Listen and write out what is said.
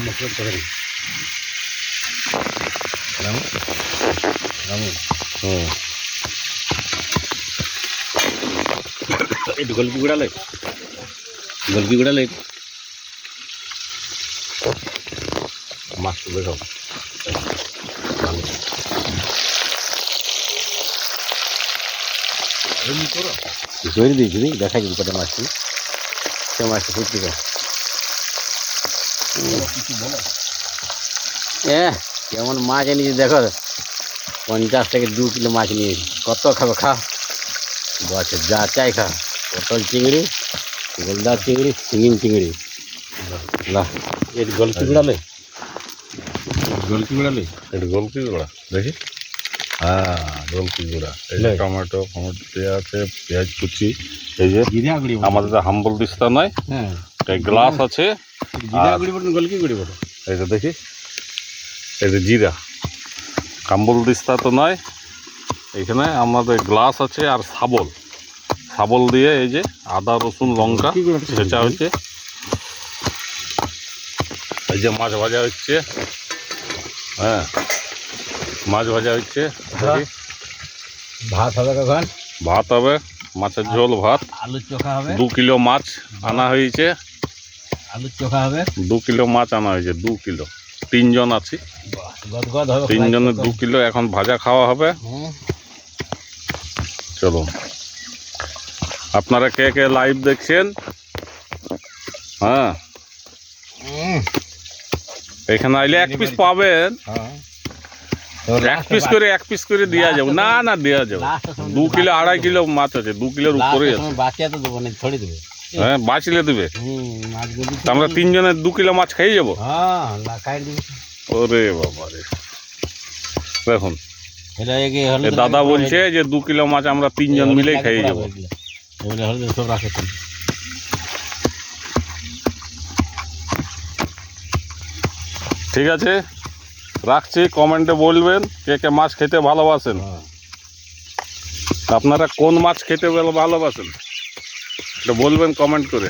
মশলা তরকারি একটু গলকি গুঁড়ালে মাছ তুলে খাও ধরে দিয়েছি দেখা যাবে কটা মাছটি সে মাছটা ফুটতে পারে কেমন মাছ এনেছি দেখো 50 থেকে 2 কিলো মাছ নিয়েছি কত খাবো খা বছর যা চাই খা পটল চিংড়ি গোলদা চিংড়ি শিঙিন চিংড়ি গলকি গুঁড়ালে একটু গলকি গুঁড়া দেখি। হ্যাঁ গলকি গুঁড়া, এই যে টমেটো দেওয়া আছে, পেঁয়াজ কুচি, এই যে আমাদের তো হাম্বল দিস্তা নয়, গ্লাস আছে, এই যে দেখি এই যে জিরা, কাম্বল দিস্তা তো নয়, এখানে আমাদের গ্লাস আছে আর শাবল দিয়ে এই যে আদা রসুন লঙ্কা ছেঁচা হচ্ছে, এই যে মাছ ভাজা হচ্ছে, হ্যাঁ মাছ ভাজা হচ্ছে, ভাত হবে কখন? ভাত হবে, মাছের ঝোল ভাত, আলু চোখা হবে, 2 কিলো মাছ আনা হয়েছে, আলু চোখা হবে, 2 কিলো মাছ আনা হয়েছে, 2 কিলো, 3 জন আছি, 3 জনের 2 কিলো এখন ভাজা খাওয়া হবে। চলো আপনারা কে কে লাইভ দেখছেন, হ্যাঁ এখানে আইলে 1 পিস পাবেন, 1 পিস করে দেওয়া যাবে, না দেওয়া যাবে, 2 কিলো 2.5 কিলো মাছ আছে, 2 কিলোর উপরে আছে, হ্যাঁ বাঁচলে দেবে, আমরা 3 জনের 2 কিলো মাছ খেয়ে যাবো, ওরে বাবা রে। দেখুন দাদা বলছে যে 2 কিলো মাছ আমরা 3 জন মিলেই খেয়ে যাবো। ঠিক আছে রাখছি, কমেন্টে বলবেন কে কে মাছ খেতে ভালোবাসেন, আপনারা কোন মাছ খেতে ভালোবাসেন এটা বলবেন কমেন্ট করে।